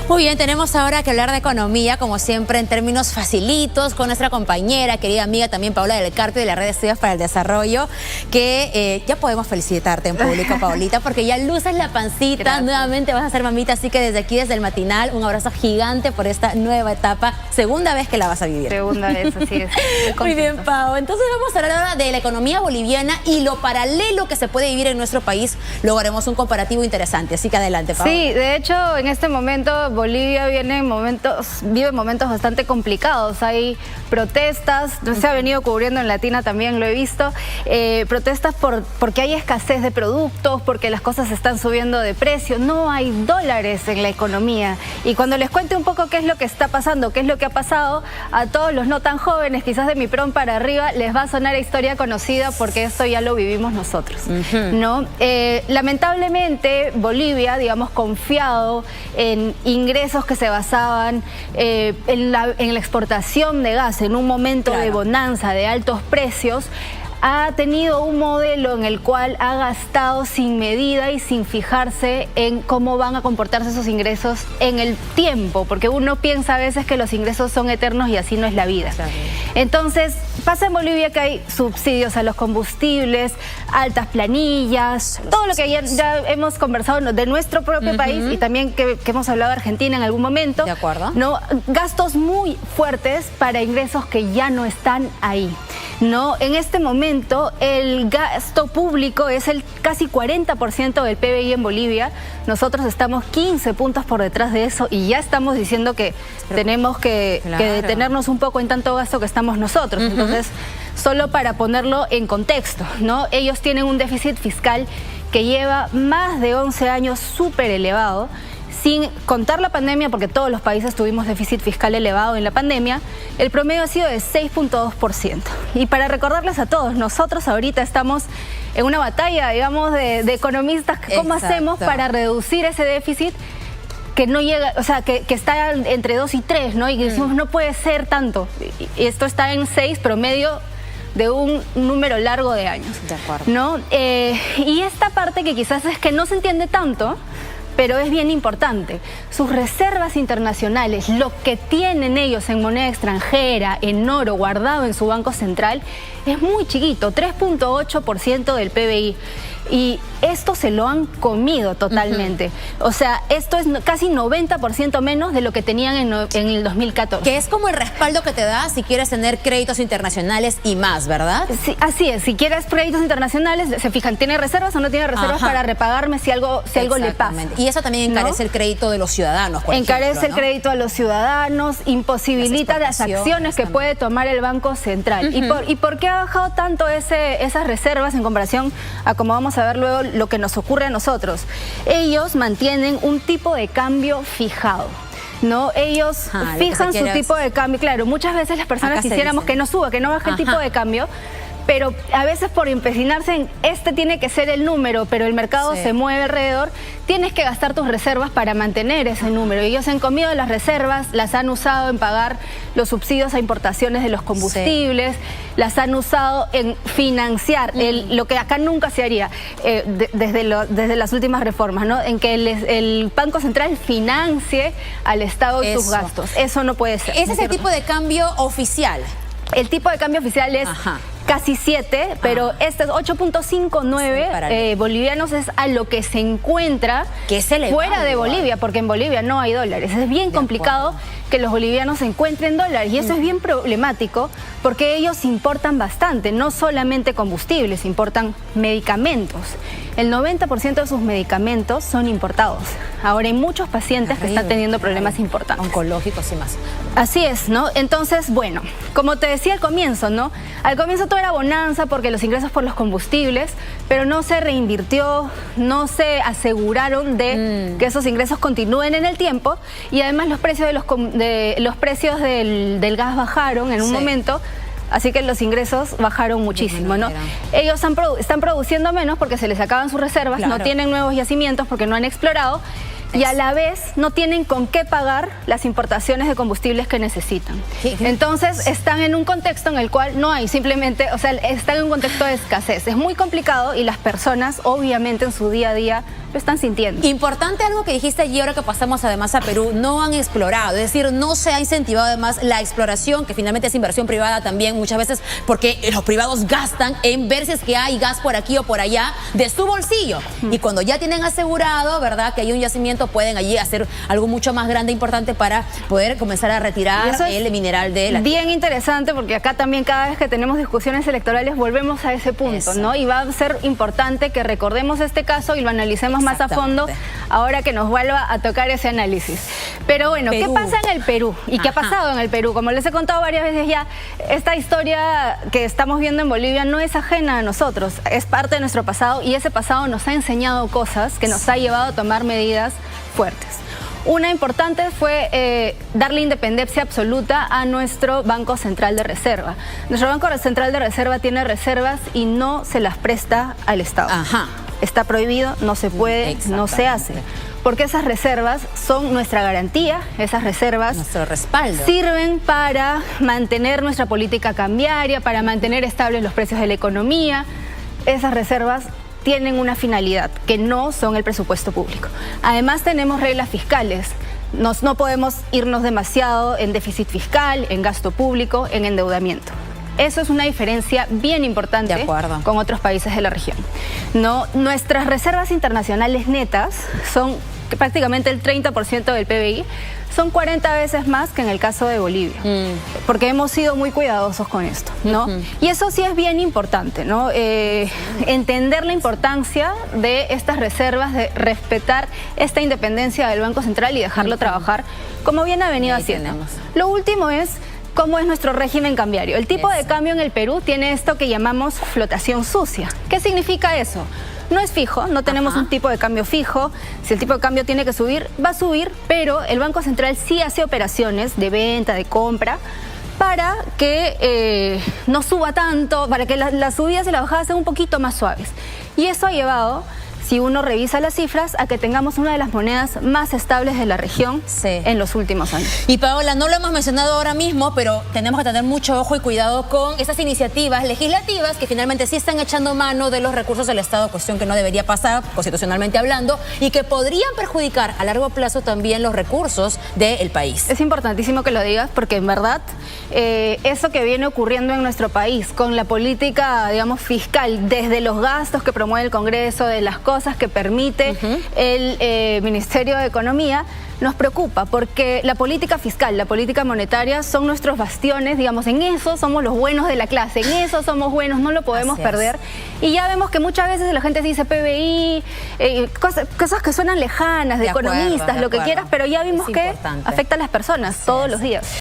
Muy bien, tenemos ahora que hablar de economía, como siempre, en términos facilitos, con nuestra compañera, querida amiga también, Paola del Carpio, de la Red de Estudios para el Desarrollo, que ya podemos felicitarte en público, Paolita, porque ya luces la pancita. Gracias. Nuevamente vas a ser mamita, así que desde aquí, desde el matinal, un abrazo gigante por esta nueva etapa, segunda vez que la vas a vivir. Segunda vez, así es. Muy bien, Pao. Entonces vamos a hablar ahora de la economía boliviana y lo paralelo que se puede vivir en nuestro país. Luego haremos un comparativo interesante, así que adelante, Pao. Sí, de hecho, en este momento Bolivia vive momentos bastante complicados. Hay protestas, se ha venido cubriendo en Latina también, lo he visto, protestas porque hay escasez de productos, porque las cosas están subiendo de precio, no hay dólares en la economía. Y cuando les cuente un poco qué es lo que está pasando, qué es lo que ha pasado, a todos los no tan jóvenes, quizás de mi prom para arriba, les va a sonar a historia conocida porque esto ya lo vivimos nosotros, ¿no? Lamentablemente, Bolivia, digamos, confiado en ingresos que se basaban en la exportación de gas en un momento de bonanza, de altos precios, ha tenido un modelo en el cual ha gastado sin medida y sin fijarse en cómo van a comportarse esos ingresos en el tiempo, porque uno piensa a veces que los ingresos son eternos y así no es la vida. Claro. Entonces, pasa en Bolivia que hay subsidios a los combustibles, altas planillas, todo lo que ya hemos conversado de nuestro propio país y también que hemos hablado de Argentina en algún momento. De acuerdo. ¿No? Gastos muy fuertes para ingresos que ya no están ahí, ¿no? En este momento el gasto público es el casi 40% del PBI en Bolivia. Nosotros estamos 15 puntos por detrás de eso y ya estamos diciendo que tenemos que detenernos un poco en tanto gasto que estamos nosotros. Entonces, solo para ponerlo en contexto, ¿no? Ellos tienen un déficit fiscal que lleva más de 11 años súper elevado, sin contar la pandemia, porque todos los países tuvimos déficit fiscal elevado en la pandemia. El promedio ha sido de 6.2%. Y para recordarles a todos, nosotros ahorita estamos en una batalla, digamos, de economistas. ¿Cómo hacemos para reducir ese déficit que no llega, o sea, que está entre 2 y 3, ¿no? Y que decimos, no puede ser tanto. Y esto está en 6, promedio de un número largo de años. De acuerdo. ¿No? Y esta parte que quizás es que no se entiende tanto, pero es bien importante. Sus reservas internacionales, lo que tienen ellos en moneda extranjera, en oro, guardado en su banco central, es muy chiquito, 3.8% del PBI. Y esto se lo han comido totalmente. O sea, esto es casi 90% menos de lo que tenían en el 2014. Que es como el respaldo que te da si quieres tener créditos internacionales y más, ¿verdad? Sí, así es. Si quieres créditos internacionales, se fijan, ¿tiene reservas o no tiene reservas para repagarme si algo le pasa? Y eso también encarece el crédito de los ciudadanos, por encarece ejemplo, el crédito a los ciudadanos, imposibilita las acciones que puede tomar el Banco Central. ¿Y por qué ha bajado tanto esas reservas en comparación a como vamos a ver luego lo que nos ocurre a nosotros? Ellos mantienen un tipo de cambio fijado, ¿no? Ellos fijan su tipo de cambio. Claro, muchas veces las personas quisiéramos que no suba, que no baje el tipo de cambio, pero a veces por empecinarse en este tiene que ser el número, pero el mercado se mueve alrededor, tienes que gastar tus reservas para mantener ese número. Y ellos se han comido las reservas, las han usado en pagar los subsidios a importaciones de los combustibles, las han usado en financiar lo que acá nunca se haría desde las últimas reformas, ¿no? En que el Banco Central financie al Estado y sus gastos. Eso no puede ser. Ese es el tipo de cambio oficial. El tipo de cambio oficial es casi 7, pero este es 8.59 bolivianos, es a lo que se encuentra fuera de Bolivia, porque en Bolivia no hay dólares. Es bien complicado que los bolivianos encuentren dólares y eso es bien problemático porque ellos importan bastante, no solamente combustibles, importan medicamentos. El 90% de sus medicamentos son importados. Ahora hay muchos pacientes que están teniendo problemas importantes. Oncológicos y más. Así es, ¿no? Entonces, bueno, como te decía al comienzo, ¿no? Al comienzo todo era bonanza porque los ingresos por los combustibles, pero no se reinvirtió, no se aseguraron de que esos ingresos continúen en el tiempo y además los precios del gas bajaron en un momento. Así que los ingresos bajaron muchísimo, ¿no? Ellos están produciendo menos porque se les acaban sus reservas, no tienen nuevos yacimientos porque no han explorado. y a la vez no tienen con qué pagar las importaciones de combustibles que necesitan. Entonces están en un contexto en el cual no hay simplemente, o sea, están en un contexto de escasez. Es muy complicado y las personas obviamente en su día a día lo están sintiendo. Importante algo que dijiste allí, ahora que pasamos además a Perú, no han explorado, es decir, no se ha incentivado además la exploración, que finalmente es inversión privada también muchas veces, porque los privados gastan en ver si es que hay gas por aquí o por allá de su bolsillo. Y cuando ya tienen asegurado, ¿verdad?, que hay un yacimiento, pueden allí hacer algo mucho más grande, importante para poder comenzar a retirar el mineral de la tierra. Bien interesante, porque acá también cada vez que tenemos discusiones electorales volvemos a ese punto, ¿no? Y va a ser importante que recordemos este caso y lo analicemos más a fondo ahora que nos vuelva a tocar ese análisis. Pero bueno, ¿qué pasa en el Perú? ¿Y qué ha pasado en el Perú? Como les he contado varias veces ya, esta historia que estamos viendo en Bolivia no es ajena a nosotros, es parte de nuestro pasado y ese pasado nos ha enseñado cosas que nos ha llevado a tomar medidas fuertes. Una importante fue darle independencia absoluta a nuestro Banco Central de Reserva. Nuestro Banco Central de Reserva tiene reservas y no se las presta al Estado. Está prohibido, no se puede, no se hace. Porque esas reservas son nuestra garantía, esas reservas nuestro respaldo. Sirven para mantener nuestra política cambiaria, para mantener estables los precios de la economía. Esas reservas tienen una finalidad, que no son el presupuesto público. Además tenemos reglas fiscales. No podemos irnos demasiado en déficit fiscal, en gasto público, en endeudamiento. Eso es una diferencia bien importante con otros países de la región. Nuestras reservas internacionales netas son prácticamente el 30% del PBI, son 40 veces más que en el caso de Bolivia, porque hemos sido muy cuidadosos con esto, ¿no? Y eso sí es bien importante, ¿no? Entender la importancia de estas reservas, de respetar esta independencia del Banco Central y dejarlo trabajar como bien ha venido haciendo. Lo último es cómo es nuestro régimen cambiario. El tipo de cambio en el Perú tiene esto que llamamos flotación sucia. ¿Qué significa eso? No es fijo, no tenemos un tipo de cambio fijo. Si el tipo de cambio tiene que subir, va a subir, pero el Banco Central sí hace operaciones de venta, de compra, para que no suba tanto, para que las subidas y las bajadas sean un poquito más suaves. Y eso ha llevado, si uno revisa las cifras, a que tengamos una de las monedas más estables de la región en los últimos años. Y Paola, no lo hemos mencionado ahora mismo, pero tenemos que tener mucho ojo y cuidado con esas iniciativas legislativas que finalmente sí están echando mano de los recursos del Estado, cuestión que no debería pasar constitucionalmente hablando, y que podrían perjudicar a largo plazo también los recursos del país. Es importantísimo que lo digas porque en verdad eso que viene ocurriendo en nuestro país con la política, digamos, fiscal, desde los gastos que promueve el Congreso, de las cosas que permite el Ministerio de Economía, nos preocupa porque la política fiscal, la política monetaria son nuestros bastiones, digamos, en eso somos los buenos de la clase, en eso somos buenos, no lo podemos perder. Y ya vemos que muchas veces la gente dice PBI, cosas que suenan lejanas, de economistas, lo que quieras, pero ya vimos que afecta a las personas todos los días.